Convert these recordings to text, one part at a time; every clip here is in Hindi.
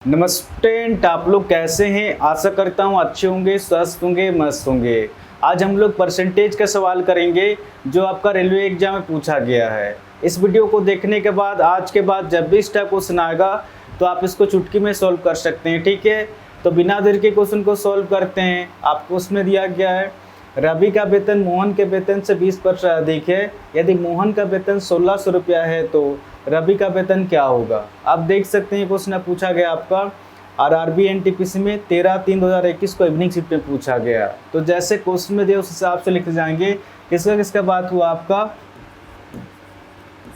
नमस्ते, आप लोग कैसे हैं। आशा करता हूँ अच्छे होंगे, स्वस्थ होंगे, मस्त होंगे। आज हम लोग परसेंटेज का सवाल करेंगे जो आपका रेलवे एग्जाम में पूछा गया है। इस वीडियो को देखने के बाद आज के बाद जब भी इस टाइप क्वेश्चन आएगा तो आप इसको चुटकी में सॉल्व कर सकते हैं, ठीक है। तो बिना देर के क्वेश्चन को सॉल्व करते हैं। आपको उसमें दिया गया है रवि का वेतन मोहन के वेतन से 20% अधिक है। यदि मोहन का वेतन 1600 रुपया है तो रवि का वेतन क्या होगा। आप देख सकते हैं क्वेश्चन पूछा गया आपका आरआरबी एनटीपीसी में 13/3/2021 को इवनिंग शिफ्ट में पूछा गया। तो जैसे क्वेश्चन में दिया उस हिसाब से लिखते जाएंगे। किसका किसका बात हुआ, आपका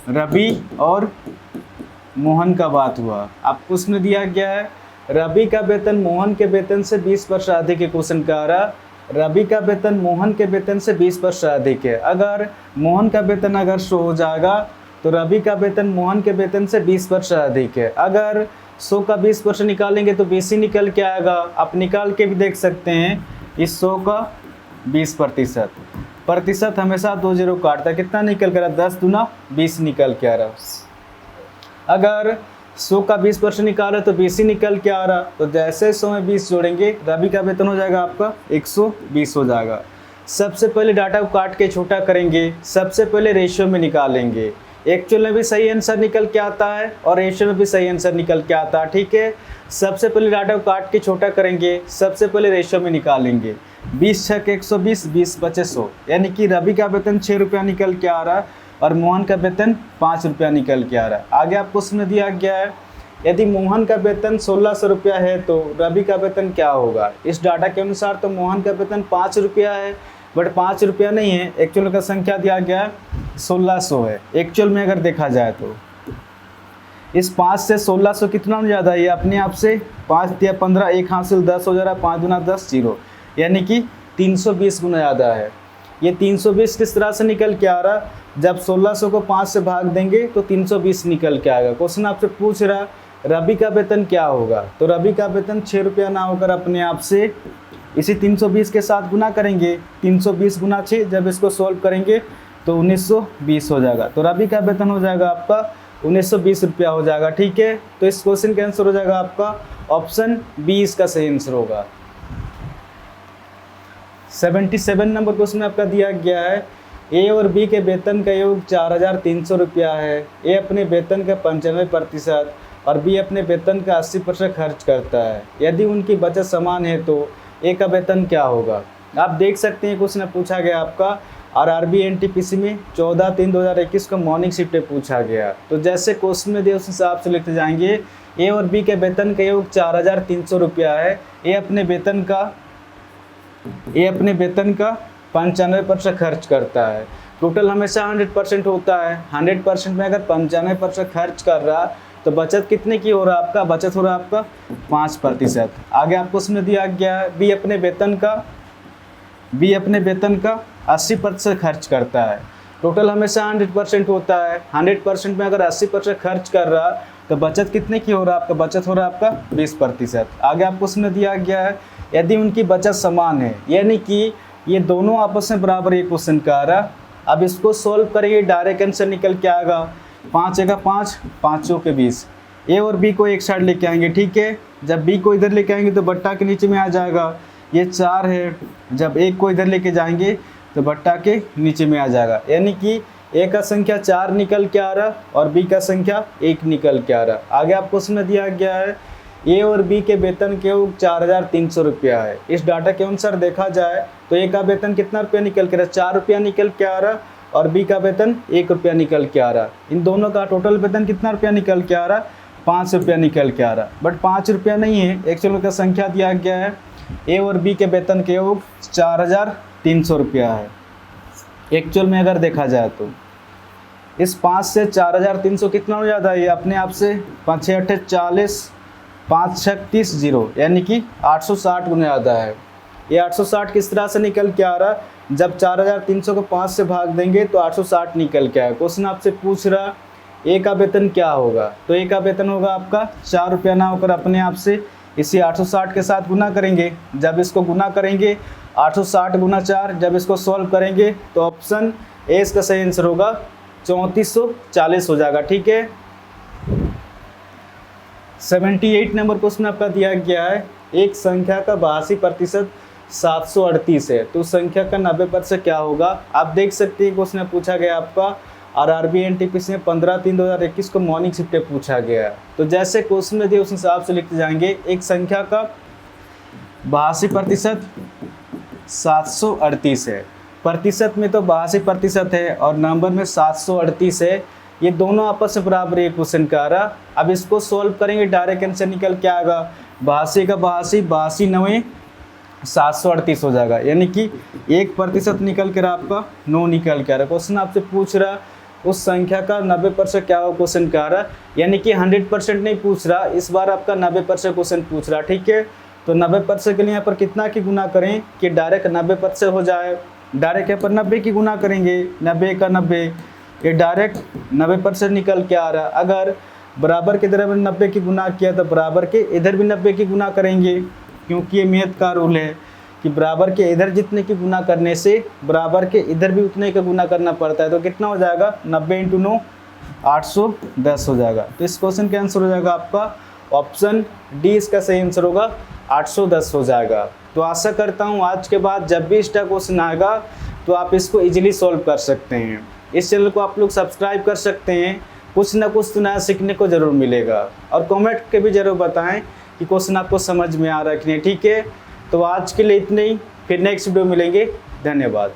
रवि और मोहन का बात हुआ। आपको उसमें दिया गया है रवि का वेतन मोहन के वेतन से 20% अधिक है। क्वेश्चन का रहा रवि का वेतन मोहन के वेतन से 20% अधिक है। अगर मोहन का वेतन अगर शो हो जाएगा तो रवि का वेतन मोहन के वेतन से 20% अधिक है। अगर 100 का 20% निकालेंगे तो 20 ही निकल के आएगा। आप निकाल के भी देख सकते हैं। इस 100 का 20% प्रतिशत हमेशा 2 0 काटता है। कितना निकल कर 10 दूना 20 निकल के आ रहा। अगर 100 का 20% निकाला तो 20 ही निकल के आ रहा। तो जैसे 100 में 20 जोड़ेंगे रवि का वेतन हो जाएगा आपका 120 हो जाएगा। सबसे पहले डाटा को काट के छोटा करेंगे। सबसे पहले रेशियो में निकालेंगे। एक्चुअल में भी सही आंसर निकल के आता है और रेशियो में भी सही आंसर निकल के आता है, ठीक है। सबसे पहले डाटा को काट के छोटा करेंगे। सबसे पहले रेशियो में निकालेंगे। 20 6 120, 20 5 100, यानी कि रवि का वेतन 6 रुपया निकल के आ रहा है और मोहन का वेतन 5 रुपया निकल के आ रहा है। आगे आपको उसमें दिया गया है यदि मोहन का वेतन 1600 रुपया है तो रवि का वेतन क्या होगा। इस डाटा के अनुसार तो मोहन का वेतन 5 रुपया है, बट 5 रुपया नहीं है। एक्चुअल का संख्या दिया गया है 1600 है। एक्चुअल में अगर देखा जाए तो इस 5 से 1600 कितना ज़्यादा है। ये अपने आप से 5 या 15 एक हासिल 10 हो जा रहा है। 5 गुना 10 0, यानी कि 320 गुना ज़्यादा है। ये 320 किस तरह से निकल के आ रहा, जब 1600 को 5 से भाग देंगे तो 320 निकल के आएगा। क्वेश्चन आपसे पूछ रहा रवि का वेतन क्या होगा। तो रवि का वेतन 6 रुपया ना होकर अपने आप से इसी 320 के साथ गुना करेंगे। 320 गुना 6, जब इसको सॉल्व करेंगे तो 1920 हो जाएगा। तो रवि का वेतन हो जाएगा आपका 1920 रुपया हो जाएगा, ठीक है। तो इस क्वेश्चन का आंसर हो जाएगा आपका ऑप्शन बी, इसका सही आंसर होगा। 77 नंबर क्वेश्चन में आपका दिया गया है ए और बी के वेतन का योग 4300 रुपया है। ए अपने वेतन का 95% और बी अपने वेतन का 80% खर्च करता है। यदि उनकी बचत समान है तो ए का वेतन क्या होगा। आप देख सकते हैं क्वेश्चन पूछा गया आपका आरआरबी एनटीपीसी में 14/3/2021 को मॉर्निंग शिफ्ट में पूछा गया। तो जैसे क्वेश्चन में दिए उस हिसाब से लिखते जाएंगे। ए और बी के वेतन का योग 4300 रुपया है। ए अपने वेतन का 95% खर्च करता है। टोटल हमेशा 100% होता है। 100% में अगर 95% खर्च कर रहा तो बचत कितने की हो रहा है आपका, बचत हो रहा है आपका 5%। आगे आपको उसमें दिया गया है बी अपने वेतन का 80% खर्च करता है। टोटल हमेशा 100% होता है। 100% में अगर 80% खर्च कर रहा तो बचत कितने की हो रहा है आपका, बचत हो रहा है आपका 20%। आगे आपको उसमें दिया गया है यदि उनकी बचत समान है, यानी कि ये दोनों आपस में बराबर। ये क्वेश्चन का आ रहा। अब इसको सॉल्व करेंगे, डायरेक्ट आंसर निकल के आएगा 5 × 5 5 के 20। ए और बी को एक साइड लेके आएंगे, ठीक है। जब बी को इधर लेके आएंगे तो बट्टा के नीचे में आ जाएगा। ये 4 है। जब एक को इधर लेके जाएंगे तो बट्टा के नीचे में आ जाएगा, यानी कि ए का संख्या 4 निकल के आ रहा और बी का संख्या 1 निकल के आ रहा। आगे आपको उसमें दिया गया है ए और बी के वेतन के योग 4300 रुपया है। इस डाटा के अनुसार देखा जाए तो ए का वेतन कितना रुपया निकल के रहा, 4 रुपया निकल के आ रहा और बी का वेतन 1 रुपया निकल के आ रहा। इन दोनों का टोटल वेतन कितना रुपया निकल के आ रहा, 5 रुपया निकल के आ रहा। बट 5 रुपया नहीं है। एक्चुअल का संख्या दिया गया है ए और बी के वेतन के योग 4300 रुपया है। एक्चुअल में अगर देखा जाए तो इस 5 से 4300 कितना हो जाता है, ये अपने आप से 5 6 8 40, 5 6 30 0, यानी कि 860 गुना ज़्यादा है। ये 860 किस तरह से निकल के आ रहा, जब 4300 को 5 से भाग देंगे तो 860 निकल के आएगा। क्वेश्चन आपसे पूछ रहा ए का वेतन क्या होगा। तो ए का वेतन होगा आपका 4 रुपया ना होकर अपने आप से इसी 860 के साथ गुना करेंगे। जब इसको गुना करेंगे 860 गुना 4, जब इसको सॉल्व करेंगे तो ऑप्शन ए इसका सही आंसर होगा 3440 हो जाएगा, ठीक है। 78 नंबर क्वेश्चन आपका दिया गया है, एक संख्या का 82% 738 है, तो संख्या का 90% क्या होगा। आप देख सकते हैं क्वेश्चन पूछा गया आपका और आरबी एनटीपीसी में 15/3/2021 को मॉर्निंग शिफ्ट पूछा गया है। तो जैसे क्वेश्चन में दिए उस हिसाब से लिखते जाएंगे। एक संख्या का 82% 738 है, प्रतिशत में तो 82% है और नंबर में 738 है, ये दोनों आपस में बराबर है क्वेश्चन का आ रहा। अब इसको सॉल्व करेंगे, डायरेक्ट आंसर निकल के आएगा 82 का 82, 82 9 738 हो जाएगा, यानी कि 1% निकल कर आपका 9 निकल के आ रहा। क्वेश्चन आपसे पूछ रहा उस संख्या का 90% क्या हो क्वेश्चन का आ रहा, यानी कि 100% नहीं पूछ रहा, इस बार आपका 90% क्वेश्चन पूछ रहा। ठीक है, तो 90% के लिए यहाँ पर कितना की गुना करें कि डायरेक्ट 90% हो जाए। डायरेक्ट यहाँ पर 90 की गुना करेंगे, 90 का 90, ये डायरेक्ट 90% निकल के आ रहा। अगर बराबर की तरफ 90 की गुना किया तो बराबर के इधर भी 90 की गुना करेंगे, क्योंकि ये मैथ का रूल है कि बराबर के इधर जितने की गुना करने से बराबर के इधर भी उतने का गुना करना पड़ता है। तो कितना हो जाएगा 90 × 9 810 हो जाएगा। तो इस क्वेश्चन का आंसर हो जाएगा आपका ऑप्शन डी, इसका सही आंसर होगा 810 हो जाएगा। तो आशा करता हूँ आज के बाद जब भी इसका क्वेश्चन आएगा तो आप इसको इजीली सॉल्व कर सकते हैं। इस चैनल को आप लोग सब्सक्राइब कर सकते हैं, कुछ ना कुछ तो नया सीखने को ज़रूर मिलेगा। और कमेंट के भी ज़रूर बताएं कि क्वेश्चन आपको समझ में आ रहा है कि नहीं। ठीक है, तो आज के लिए इतने ही, फिर नेक्स्ट वीडियो मिलेंगे। धन्यवाद।